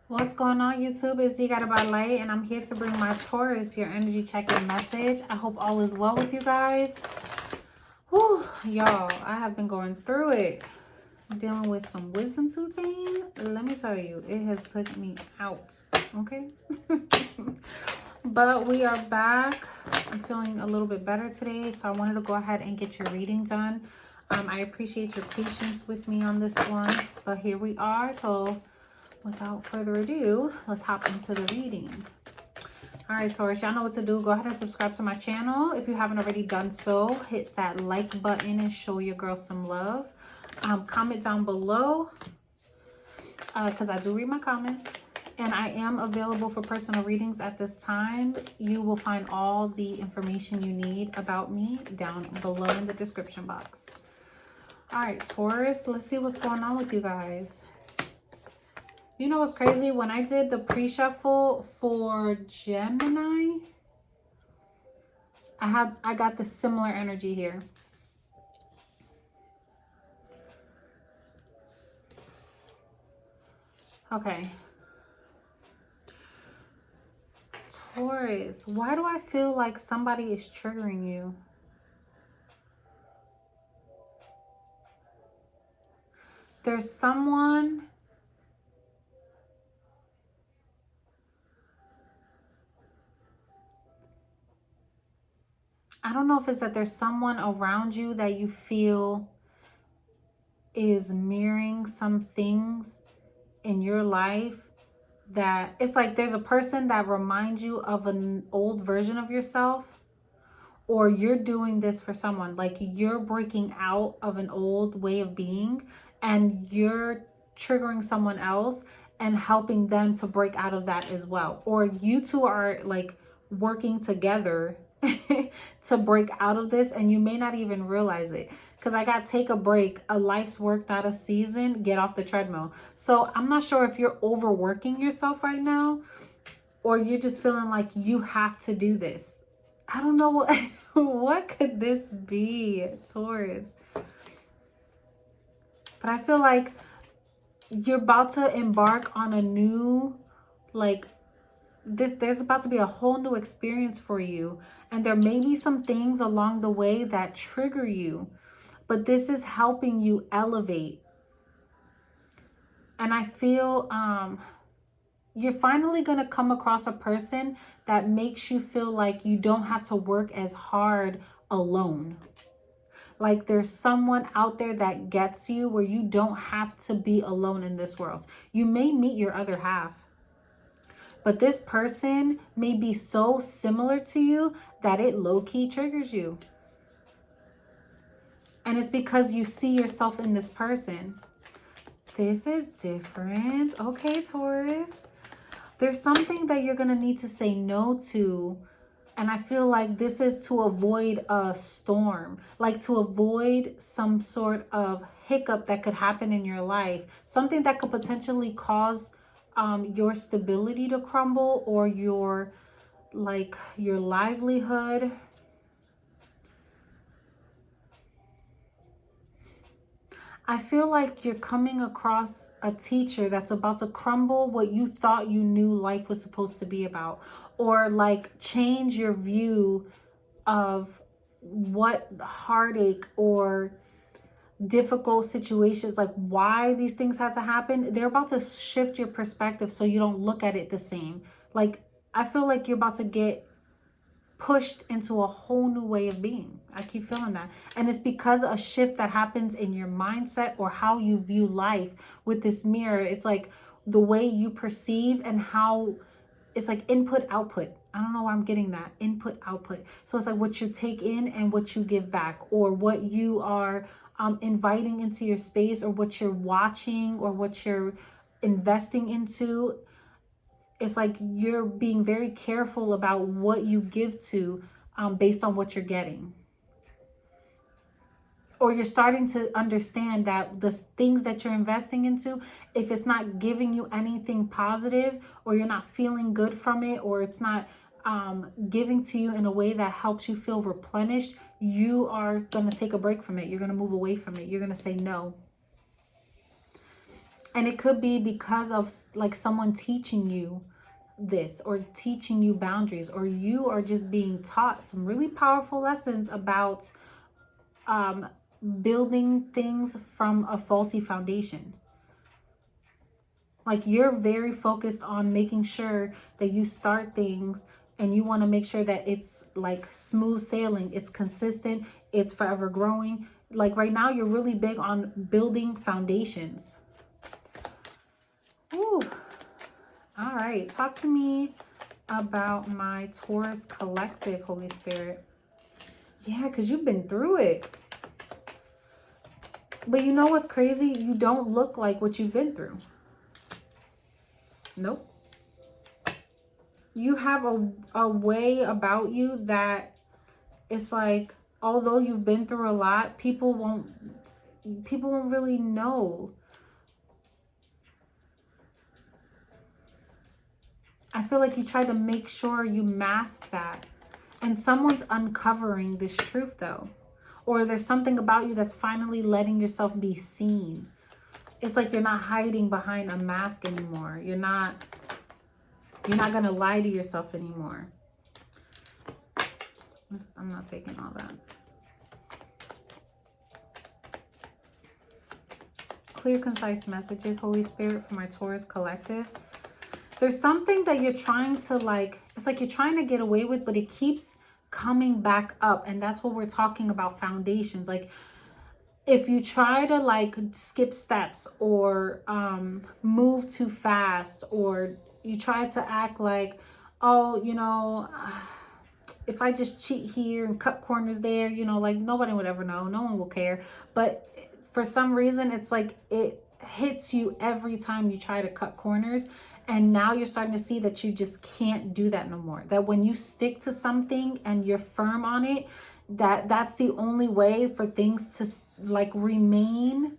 What's going on, YouTube? It's Deeguidedbylight, and I'm here to bring my Taurus your energy check-in message. I hope all is well with you guys. Whew, y'all, I have been going through it, dealing with some wisdom tooth thing. Let me tell you, it has took me out, okay? But we are back. I'm feeling a little bit better today, so I wanted to go ahead and get your reading done. I appreciate your patience with me on this one, but here we are. So without further ado, let's hop into the reading. All right, Taurus, y'all know what to do. Go ahead and subscribe to my channel. If you haven't already done so, hit that like button and show your girl some love. Comment down below because I do read my comments. And I am available for personal readings at this time. You will find all the information you need about me down below in the description box. All right, Taurus, let's see what's going on with you guys. You know what's crazy? When I did the pre-shuffle for Gemini, I got the similar energy here. Okay. Taurus, why do I feel like somebody is triggering you? There's someone... I don't know if it's that there's someone around you that you feel is mirroring some things in your life, that it's like there's a person that reminds you of an old version of yourself, or you're doing this for someone, like you're breaking out of an old way of being and you're triggering someone else and helping them to break out of that as well. Or you two are like working together to break out of this, and you may not even realize it. Because I got take a break, a life's work, not a season, get off the treadmill. So I'm not sure if you're overworking yourself right now, or you're just feeling like you have to do this. I don't know what, what could this be, Taurus? But I feel like you're about to embark on a new, like, there's about to be a whole new experience for you. And there may be some things along the way that trigger you, but this is helping you elevate. And I feel you're finally going to come across a person that makes you feel like you don't have to work as hard alone. Like there's someone out there that gets you where you don't have to be alone in this world. You may meet your other half, but this person may be so similar to you that it low-key triggers you. And it's because you see yourself in this person. This is different. Okay, Taurus. There's something that you're going to need to say no to. And I feel like this is to avoid a storm. Like to avoid some sort of hiccup that could happen in your life. Something that could potentially cause your stability to crumble, or your livelihood. I feel like you're coming across a teacher that's about to crumble what you thought you knew life was supposed to be about, or like change your view of what heartache or difficult situations, like why these things had to happen. They're about to shift your perspective so you don't look at it the same. Like I feel like you're about to get pushed into a whole new way of being. I keep feeling that. And it's because a shift that happens in your mindset or how you view life with this mirror. It's like the way you perceive and how it's like input, output. I don't know why I'm getting that. Input, output. So it's like what you take in and what you give back, or what you are inviting into your space, or what you're watching, or what you're investing into. It's like you're being very careful about what you give to based on what you're getting. Or you're starting to understand that the things that you're investing into, if it's not giving you anything positive, or you're not feeling good from it, or it's not giving to you in a way that helps you feel replenished, you are going to take a break from it. You're going to move away from it. You're going to say no. And it could be because of like someone teaching you this, or teaching you boundaries, or you are just being taught some really powerful lessons about building things from a faulty foundation. Like you're very focused on making sure that you start things, and you want to make sure that it's like smooth sailing, it's consistent, it's forever growing. Like right now you're really big on building foundations. Ooh. All right, talk to me about my Taurus collective, Holy Spirit. Yeah, because you've been through it. But you know what's crazy? You don't look like what you've been through. Nope. You have a way about you that it's like, although you've been through a lot, people won't really know. I feel like you try to make sure you mask that. And someone's uncovering this truth though. Or there's something about you that's finally letting yourself be seen. It's like you're not hiding behind a mask anymore. You're not going to lie to yourself anymore. I'm not taking all that. Clear, concise messages, Holy Spirit, for my Taurus collective. There's something that you're trying to like, it's like you're trying to get away with, but it keeps coming back up. And that's what we're talking about, foundations. Like if you try to like skip steps, or move too fast, or you try to act like, oh, you know, if I just cheat here and cut corners there, you know, like nobody would ever know. No one will care. But for some reason, it's like it hits you every time you try to cut corners. And now you're starting to see that you just can't do that no more. That when you stick to something and you're firm on it, that's the only way for things to like remain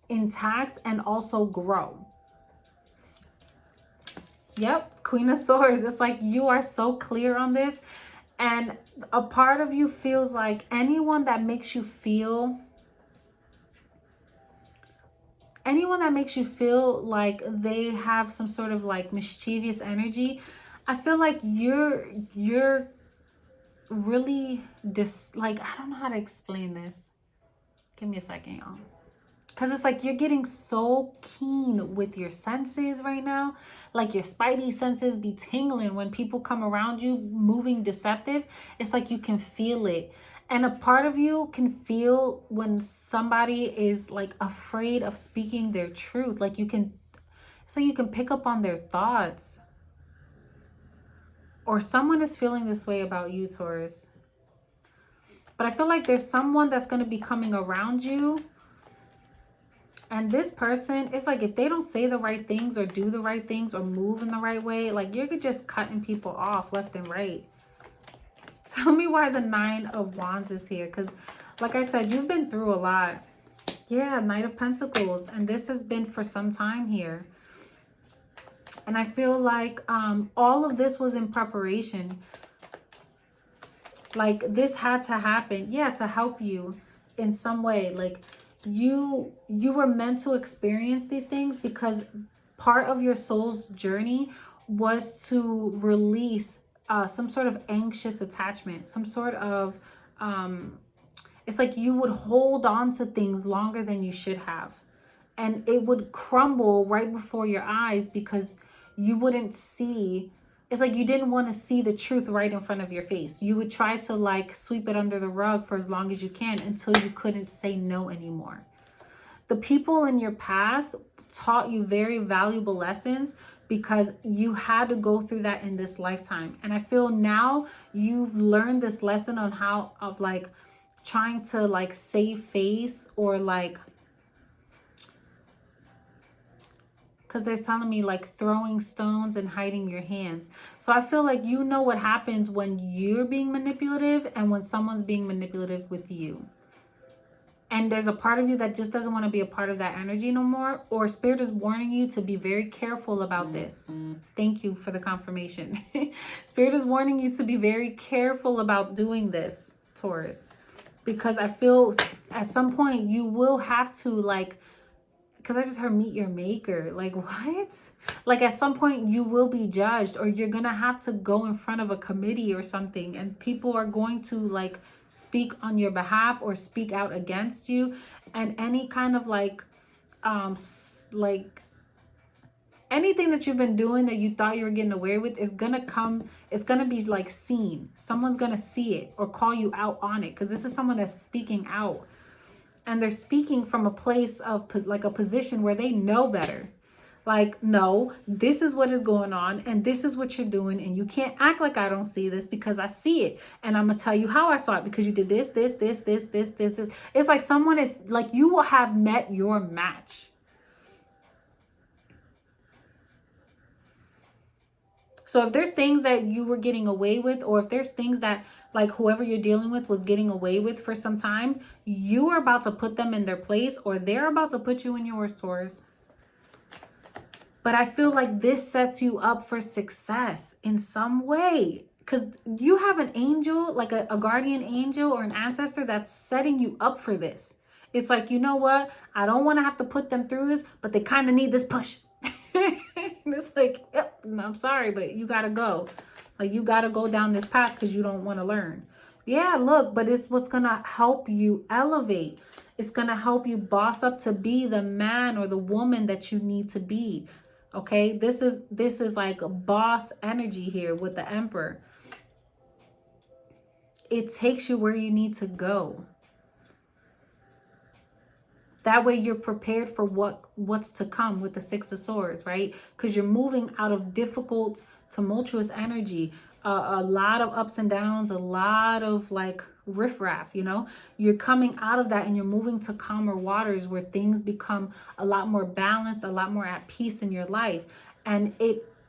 intact and also grow. Yep, Queen of Swords. It's like you are so clear on this. And a part of you feels like anyone that makes you feel like they have some sort of like mischievous energy, I feel like you're really like, I don't know how to explain this. Give me a second, y'all. Because it's like you're getting so keen with your senses right now. Like your spidey senses be tingling when people come around you moving deceptive. It's like you can feel it. And a part of you can feel when somebody is like afraid of speaking their truth. Like it's like you can pick up on their thoughts. Or someone is feeling this way about you, Taurus. But I feel like there's someone that's going to be coming around you. And this person, it's like if they don't say the right things or do the right things or move in the right way, like you're just cutting people off left and right. Tell me why the 9 of Wands is here. Because like I said, you've been through a lot. Yeah, Knight of Pentacles. And this has been for some time here. And I feel like all of this was in preparation. Like this had to happen. Yeah, to help you in some way. Like you were meant to experience these things because part of your soul's journey was to release some sort of anxious attachment, some sort of, it's like you would hold on to things longer than you should have. And it would crumble right before your eyes because you wouldn't see. It's like you didn't want to see the truth right in front of your face. You would try to like sweep it under the rug for as long as you can until you couldn't say no anymore. The people in your past taught you very valuable lessons because you had to go through that in this lifetime. And I feel now you've learned this lesson on how of like trying to like save face or like, because they're telling me like throwing stones and hiding your hands. So I feel like you know what happens when you're being manipulative and when someone's being manipulative with you. And there's a part of you that just doesn't want to be a part of that energy no more. Or Spirit is warning you to be very careful about this. Thank you for the confirmation. Spirit is warning you to be very careful about doing this, Taurus. Because I feel at some point you will have to like because I just heard meet your maker. Like, what? Like, at some point you will be judged, or you're gonna have to go in front of a committee or something, and people are going to like speak on your behalf or speak out against you. And any kind of like like anything that you've been doing that you thought you were getting away with is gonna come, it's gonna be like seen. Someone's gonna see it or call you out on it, because this is someone that's speaking out. And they're speaking from a place of like a position where they know better. Like, no, this is what is going on, and this is what you're doing, and you can't act like I don't see this, because I see it, and I'm gonna tell you how I saw it, because you did this. It's like someone is like, you will have met your match. So if there's things that you were getting away with, or if there's things that like whoever you're dealing with was getting away with for some time, you are about to put them in their place, or they're about to put you in yours, Taurus. But I feel like this sets you up for success in some way, because you have an angel, like a guardian angel or an ancestor that's setting you up for this. It's like, you know what? I don't want to have to put them through this, but they kind of need this push. And it's like, yep, I'm sorry, but you got to go. Like, you got to go down this path because you don't want to learn. Yeah, look, but it's what's going to help you elevate. It's going to help you boss up to be the man or the woman that you need to be. Okay, this is like a boss energy here with the Emperor. It takes you where you need to go. That way you're prepared for what's to come with the Six of Swords, right? Because you're moving out of difficult, tumultuous energy, a lot of ups and downs, a lot of like riffraff, you know? You're coming out of that and you're moving to calmer waters where things become a lot more balanced, a lot more at peace in your life. And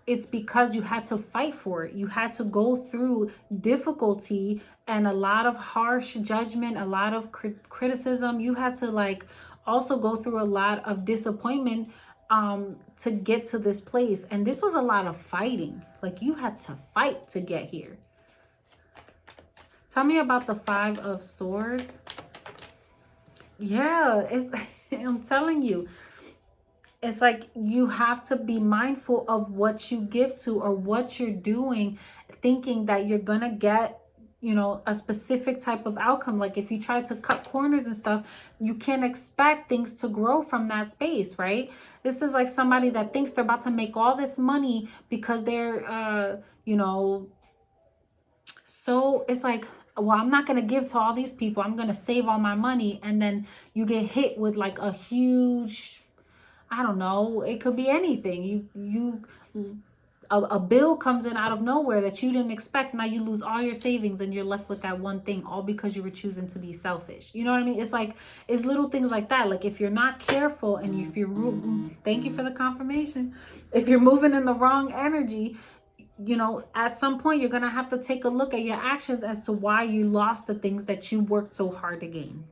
it's because you had to fight for it. You had to go through difficulty and a lot of harsh judgment, a lot of criticism. You had to like also go through a lot of disappointment to get to this place. And this was a lot of fighting. Like, you had to fight to get here. Tell me about the Five of Swords. Yeah, I'm telling you. It's like you have to be mindful of what you give to or what you're doing, thinking that you're going to get, you know, a specific type of outcome. Like if you try to cut corners and stuff, you can't expect things to grow from that space, right? This is like somebody that thinks they're about to make all this money because they're, you know, so it's like, well, I'm not going to give to all these people. I'm going to save all my money. And then you get hit with like a huge, I don't know, it could be anything. A bill comes in out of nowhere that you didn't expect. Now you lose all your savings and you're left with that one thing, all because you were choosing to be selfish. You know what I mean? It's like, it's little things like that. Like if you're not careful and if you're, thank you for the confirmation. If you're moving in the wrong energy, you know, at some point you're going to have to take a look at your actions as to why you lost the things that you worked so hard to gain.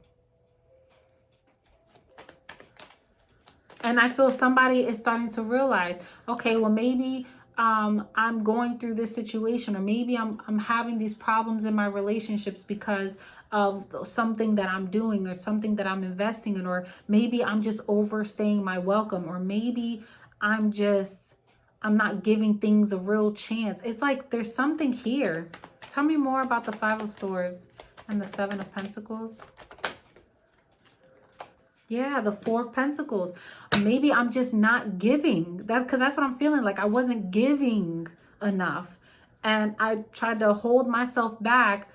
And I feel somebody is starting to realize, okay, well, maybe I'm going through this situation, or maybe I'm having these problems in my relationships because of something that I'm doing or something that I'm investing in, or maybe I'm just overstaying my welcome, or maybe I'm not giving things a real chance. It's like there's something here. Tell me more about the Five of Swords and the Seven of Pentacles. Yeah, the Four of Pentacles. Maybe I'm just not giving. That's because that's what I'm feeling like. I wasn't giving enough. And I tried to hold myself back.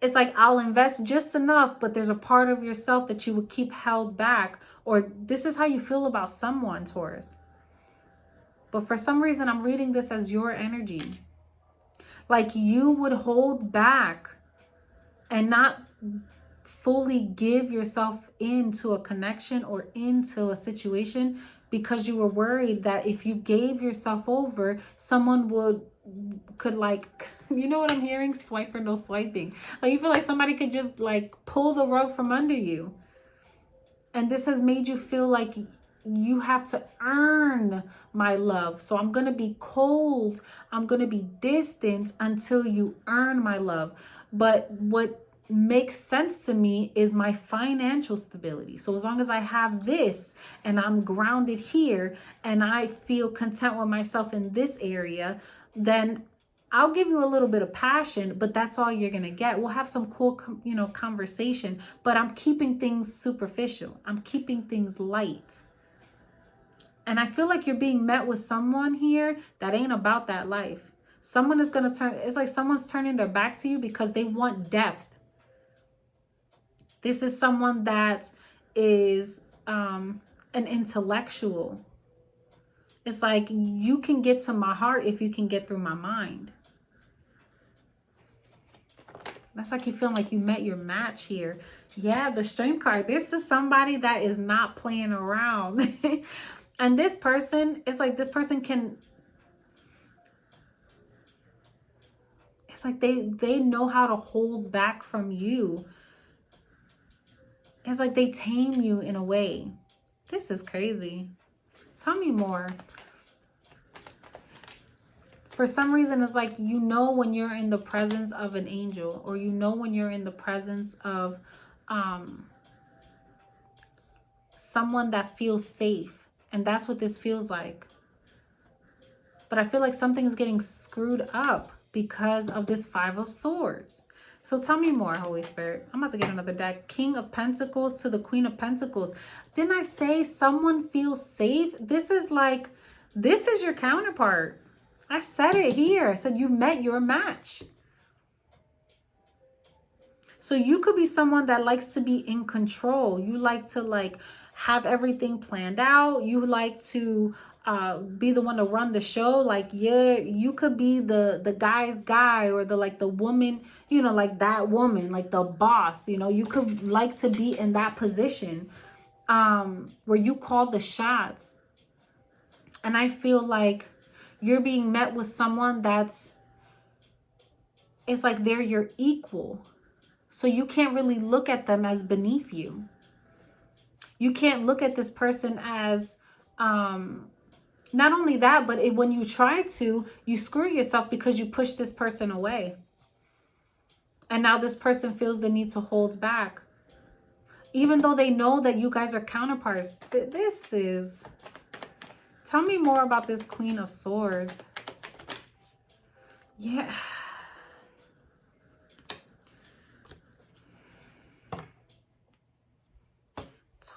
It's like I'll invest just enough, but there's a part of yourself that you would keep held back. Or this is how you feel about someone, Taurus. But for some reason, I'm reading this as your energy. Like you would hold back and not fully give yourself into a connection or into a situation because you were worried that if you gave yourself over, someone could like, you know what I'm hearing? Swipe or no swiping. Like you feel like somebody could just like pull the rug from under you. And this has made you feel like you have to earn my love. So I'm going to be cold. I'm going to be distant until you earn my love. But what makes sense to me is my financial stability. So as long as I have this and I'm grounded here and I feel content with myself in this area, then I'll give you a little bit of passion, but that's all you're going to get. We'll have some cool, conversation, but I'm keeping things superficial. I'm keeping things light. And I feel like you're being met with someone here that ain't about that life. Someone is going to turn, it's like someone's turning their back to you because they want depth. This is someone that is an intellectual. It's like you can get to my heart if you can get through my mind. That's like you feeling like you met your match here. Yeah, the Strength card. This is somebody that is not playing around. And this person, it's like this person can, it's like they know how to hold back from you. It's like they tame you in a way. This is crazy. Tell me more. For some reason, it's like, when you're in the presence of an angel, or when you're in the presence of someone that feels safe. And that's what this feels like. But I feel like something's getting screwed up because of this Five of Swords. So tell me more, Holy Spirit. I'm about to get another deck. King of Pentacles to the Queen of Pentacles. Didn't I say someone feels safe? This is your counterpart. I said it here. I said you've met your match. So you could be someone that likes to be in control. You like to have everything planned out. You like to be the one to run the show. You could be the guy's guy, or the woman, that woman, like the boss. You could like to be in that position where you call the shots. And I feel like you're being met with someone it's like they're your equal. So you can't really look at them as beneath you. You can't look at this person as, not only that, but when you try to, you screw yourself because you push this person away. And now this person feels the need to hold back. Even though they know that you guys are counterparts. Tell me more about this Queen of Swords. Yeah.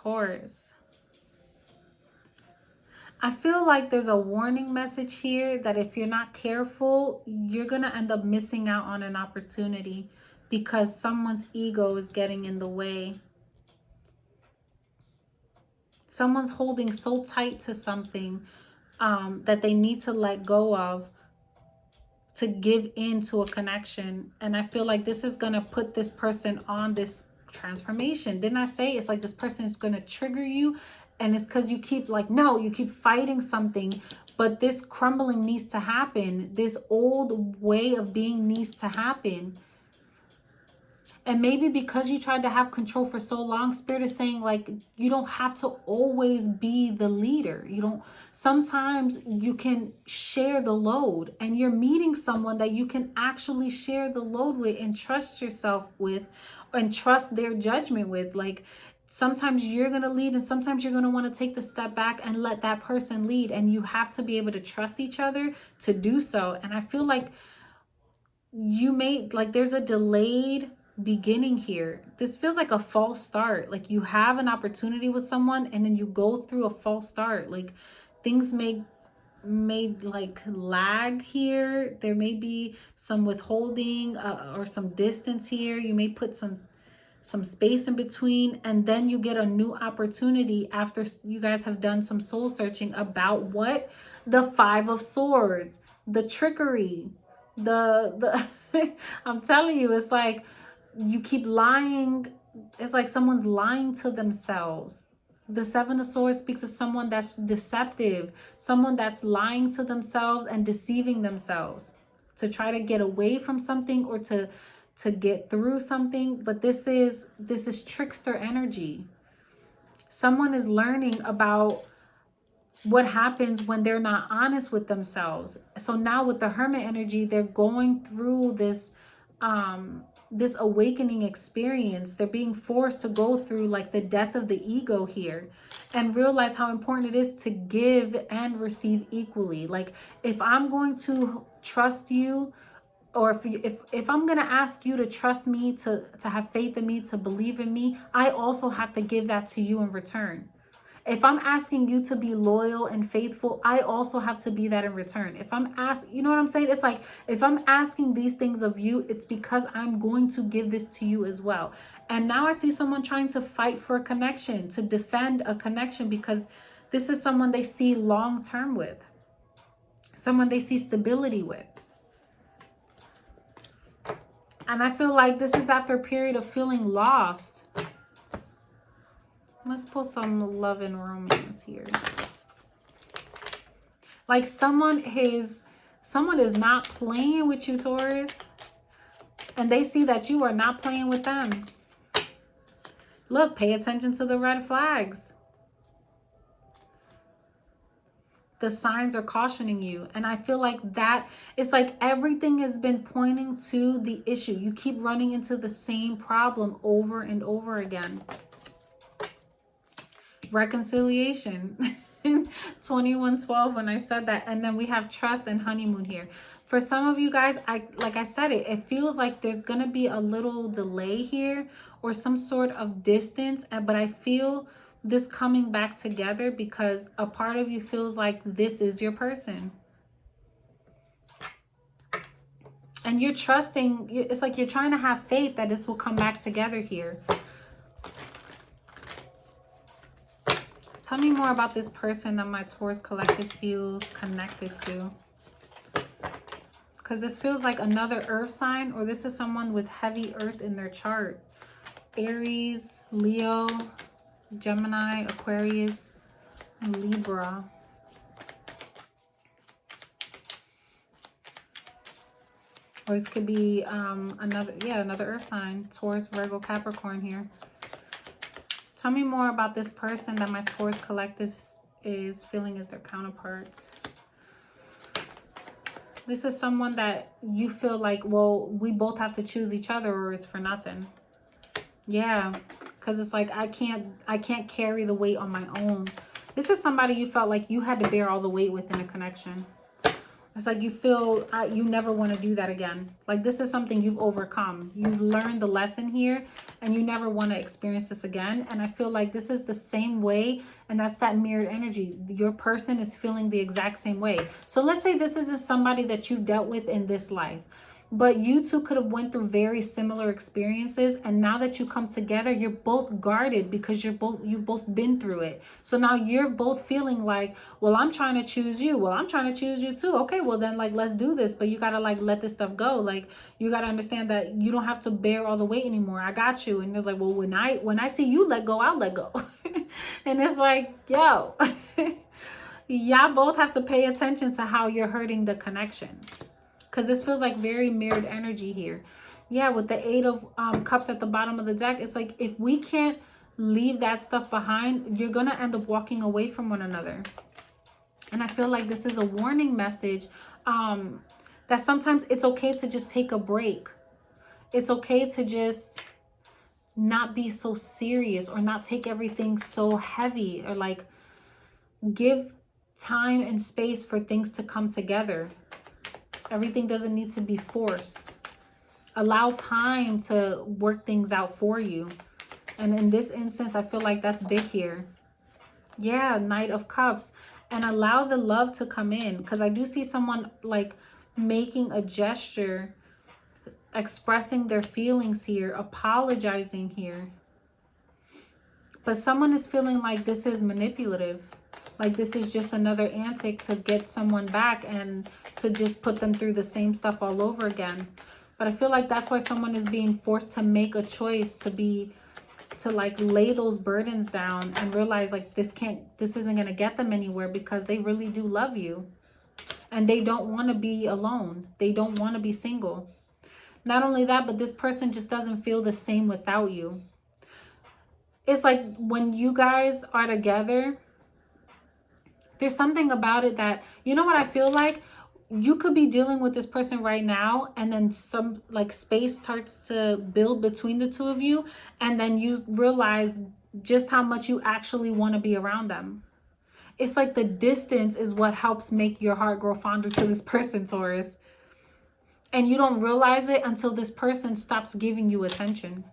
Taurus. I feel like there's a warning message here that if you're not careful, you're going to end up missing out on an opportunity because someone's ego is getting in the way. Someone's holding so tight to something that they need to let go of to give into a connection. And I feel like this is going to put this person on this transformation. Didn't I say it's like this person is going to trigger you? And it's because you keep you keep fighting something, but this crumbling needs to happen. This old way of being needs to happen. And maybe because you tried to have control for so long, Spirit is saying you don't have to always be the leader. Sometimes you can share the load, and you're meeting someone that you can actually share the load with and trust yourself with and trust their judgment with. Sometimes you're going to lead, and sometimes you're going to want to take the step back and let that person lead. And you have to be able to trust each other to do so. And I feel like there's a delayed beginning here. This feels like a false start. You have an opportunity with someone and then you go through a false start. Things may lag here. There may be some withholding or some distance here. You may put some space in between, and then you get a new opportunity after you guys have done some soul searching about what the Five of Swords, the trickery, the I'm telling you, it's like you keep lying. It's like someone's lying to themselves. The Seven of Swords speaks of someone that's deceptive, someone that's lying to themselves and deceiving themselves to try to get away from something or to get through something. But this is trickster energy. Someone is learning about what happens when they're not honest with themselves. So now with the Hermit energy, they're going through this this awakening experience. They're being forced to go through like the death of the ego here and realize how important it is to give and receive equally. Like if I'm going to trust you, or if I'm going to ask you to trust me, to have faith in me, to believe in me, I also have to give that to you in return. If I'm asking you to be loyal and faithful, I also have to be that in return. If I'm asking, you know what I'm saying? It's like, if I'm asking these things of you, it's because I'm going to give this to you as well. And now I see someone trying to fight for a connection, to defend a connection, because this is someone they see long term with, someone they see stability with. And I feel like this is after a period of feeling lost. Let's pull some love and romance here. Like someone is not playing with you, Taurus. And they see that you are not playing with them. Look, pay attention to the red flags. The signs are cautioning you. And I feel like that, it's like everything has been pointing to the issue. You keep running into the same problem over and over again. Reconciliation. 2112 when I said that. And then we have trust and honeymoon here. For some of you guys, like I said, it feels like there's gonna be a little delay here or some sort of distance, but I feel this coming back together because a part of you feels like this is your person. And you're trusting, it's like you're trying to have faith that this will come back together here. Tell me more about this person that my Taurus collective feels connected to. Because this feels like another earth sign, or this is someone with heavy earth in their chart. Aries, Leo, Gemini, Aquarius, and Libra. Or this could be another earth sign. Taurus, Virgo, Capricorn here. Tell me more about this person that my Taurus collective is feeling as their counterparts. This is someone that you feel like, well, we both have to choose each other or it's for nothing. Yeah, because it's like I can't carry the weight on my own. This is somebody you felt like you had to bear all the weight within a connection. It's like you feel you never want to do that again. Like this is something you've overcome. You've learned the lesson here and you never want to experience this again. And I feel like this is the same way, and that's that mirrored energy. Your person is feeling the exact same way. So let's say this isn't somebody that you've dealt with in this life, but you two could have went through very similar experiences, and now that you come together, you're both guarded because you've both been through it. So now you're both feeling like, well, I'm trying to choose you. Well, I'm trying to choose you too. Okay, well then like let's do this, but you gotta like let this stuff go. Like you gotta understand that you don't have to bear all the weight anymore. I got you. And they're like, well, when I see you let go, I'll let go. And it's like, yo, y'all both have to pay attention to how you're hurting the connection. Because this feels like very mirrored energy here. Yeah, with the 8 of Cups at the bottom of the deck, it's like if we can't leave that stuff behind, you're going to end up walking away from one another. And I feel like this is a warning message that sometimes it's okay to just take a break. It's okay to just not be so serious or not take everything so heavy, or like give time and space for things to come together. Everything doesn't need to be forced. Allow time to work things out for you. And in this instance, I feel like that's big here. Yeah, Knight of Cups. And allow the love to come in. Because I do see someone like making a gesture, expressing their feelings here, apologizing here. But someone is feeling like this is manipulative. Like this is just another antic to get someone back and to just put them through the same stuff all over again. But I feel like that's why someone is being forced to make a choice to like lay those burdens down and realize like this isn't going to get them anywhere, because they really do love you and they don't want to be alone. They don't want to be single. Not only that, but this person just doesn't feel the same without you. It's like when you guys are together, there's something about it that, you know what I feel like? you could be dealing with this person right now, and then some like space starts to build between the two of you, and then you realize just how much you actually want to be around them. It's like the distance is what helps make your heart grow fonder to this person, Taurus. And you don't realize it until this person stops giving you attention.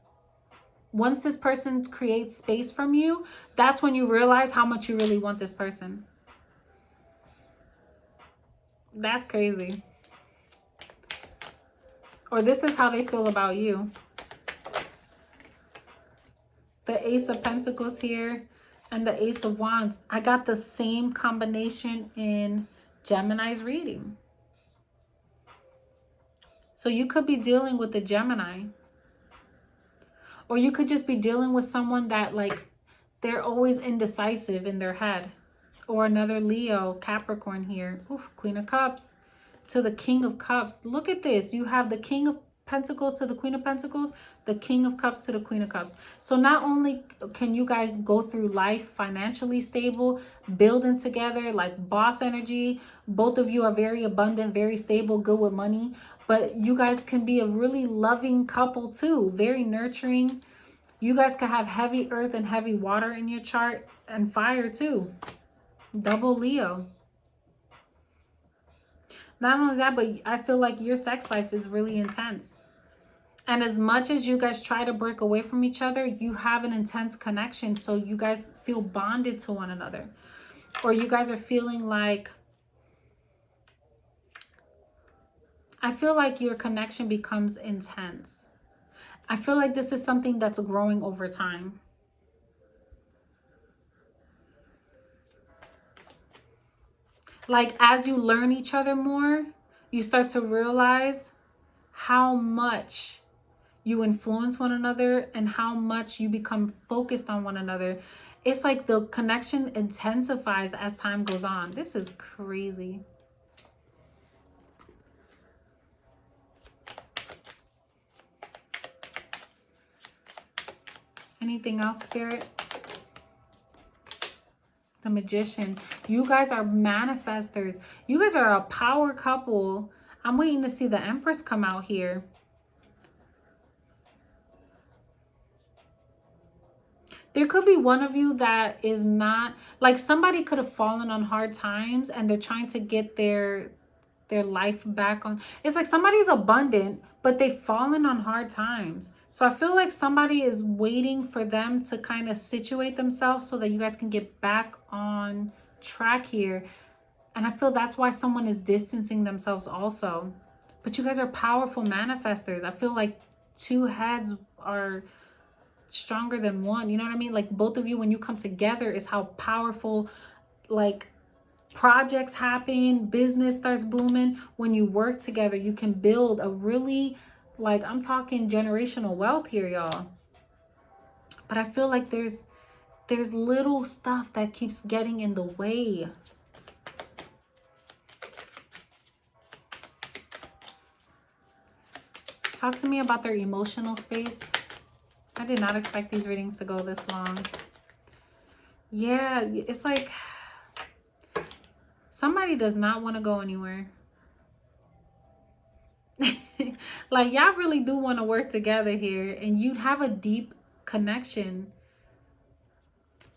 Once this person creates space from you, that's when you realize how much you really want this person. That's crazy. Or this is how they feel about you. The Ace of Pentacles here and the Ace of Wands. I got the same combination in Gemini's reading. So you could be dealing with a Gemini. Or you could just be dealing with someone that like they're always indecisive in their head. Or another Leo, Capricorn here. Oof, Queen of Cups to the King of Cups. Look at this. You have the King of Pentacles to the Queen of Pentacles, the King of Cups to the Queen of Cups. So not only can you guys go through life financially stable, building together, like boss energy. Both of you are very abundant, very stable, good with money. But you guys can be a really loving couple too, very nurturing. You guys can have heavy earth and heavy water in your chart, and fire too. Double Leo. Not only that, but I feel like your sex life is really intense. And as much as you guys try to break away from each other, you have an intense connection. So you guys feel bonded to one another. Or you guys are feeling like, I feel like your connection becomes intense. I feel like this is something that's growing over time. Like as you learn each other more, you start to realize how much you influence one another and how much you become focused on one another. It's like the connection intensifies as time goes on. This is crazy. Anything else, Spirit? The Magician. You guys are manifestors. You guys are a power couple. I'm waiting to see the Empress come out here. There could be one of you that is not, like somebody could have fallen on hard times and they're trying to get their life back on. It's like somebody's abundant, but they've fallen on hard times. So I feel like somebody is waiting for them to kind of situate themselves so that you guys can get back on track here. And I feel that's why someone is distancing themselves also. But you guys are powerful manifestors. I feel like two heads are stronger than one. You know what I mean? Like both of you, when you come together, is how powerful, like, projects happen, business starts booming. When you work together, you can build a really, like, I'm talking generational wealth here, y'all. But I feel like there's little stuff that keeps getting in the way. Talk to me about their emotional space. I did not expect these readings to go this long. Yeah, it's like somebody does not want to go anywhere. Like y'all really do want to work together here, and you'd have a deep connection.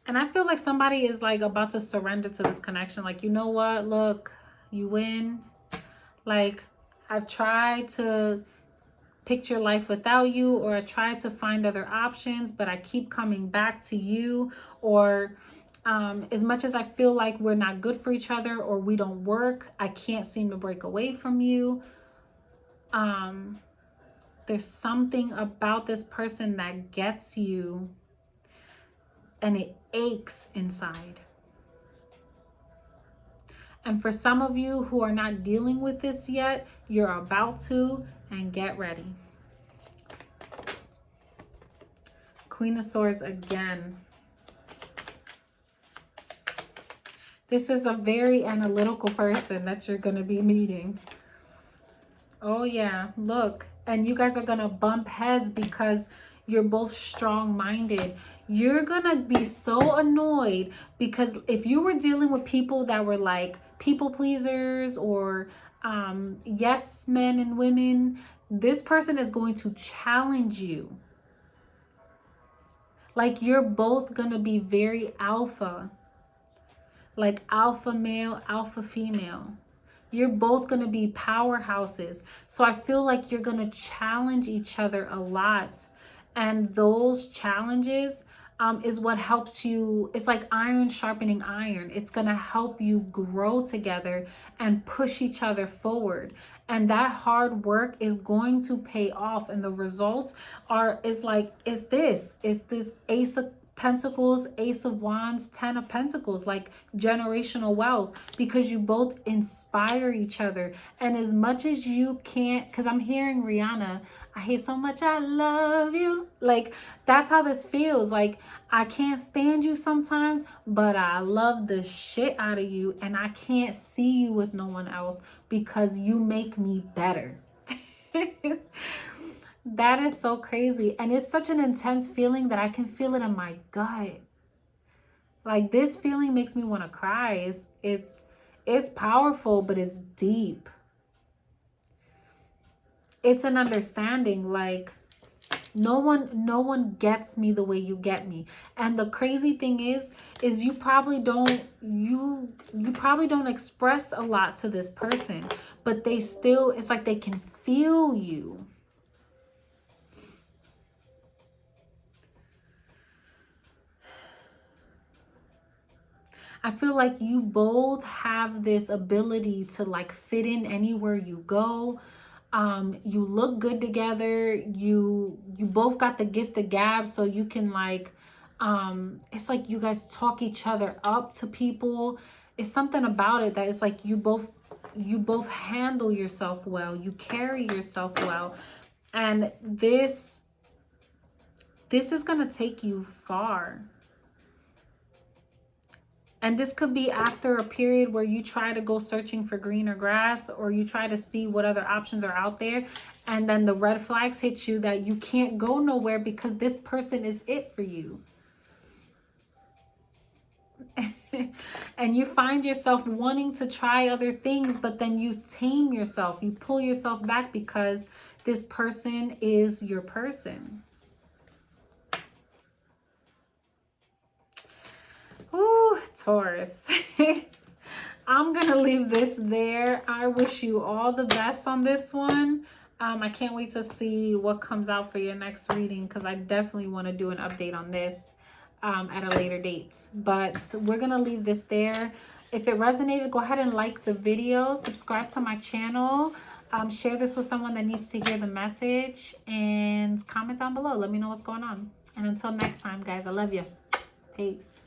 And I feel like somebody is like about to surrender to this connection. Like, you know what? Look, you win. Like, I've tried to picture life without you, or I tried to find other options, but I keep coming back to you. Or as much as I feel like we're not good for each other or we don't work, I can't seem to break away from you. There's something about this person that gets you and it aches inside. And for some of you who are not dealing with this yet, you're about to, and get ready. Queen of Swords again. This is a very analytical person that you're going to be meeting. Oh yeah, look. And you guys are going to bump heads because you're both strong-minded. You're going to be so annoyed because if you were dealing with people that were like people pleasers or Yes, men and women, this person is going to challenge you. Like you're both going to be very alpha. Like alpha male, alpha female. You're both going to be powerhouses. So I feel like you're going to challenge each other a lot. And those challenges is what helps you. It's like iron sharpening iron. It's going to help you grow together and push each other forward. And that hard work is going to pay off. And the results is this Ace of Pentacles, Ace of Wands, Ten of Pentacles, like generational wealth, because you both inspire each other. And as much as you can't, because I'm hearing Rihanna, I hate so much, I love you. Like, that's how this feels. Like, I can't stand you sometimes, but I love the shit out of you. And I can't see you with no one else because you make me better. That is so crazy. And it's such an intense feeling that I can feel it in my gut. Like, this feeling makes me want to cry. It's powerful, but it's deep. It's an understanding. Like, no one gets me the way you get me. And the crazy thing is you probably don't express a lot to this person, but they still, it's like they can feel you. I feel like you both have this ability to like fit in anywhere you go. You look good together. You both got the gift of gab, so you can like, it's like you guys talk each other up to people. It's something about it that it's like you both handle yourself well. You carry yourself well. And this is going to take you far. And this could be after a period where you try to go searching for greener grass, or you try to see what other options are out there. And then the red flags hit you that you can't go nowhere because this person is it for you. And you find yourself wanting to try other things, but then you tame yourself. You pull yourself back because this person is your person. Ooh, Taurus. I'm going to leave this there. I wish you all the best on this one. I can't wait to see what comes out for your next reading, because I definitely want to do an update on this at a later date. But we're going to leave this there. If it resonated, go ahead and like the video. Subscribe to my channel. Share this with someone that needs to hear the message. And comment down below. Let me know what's going on. And until next time, guys, I love you. Peace.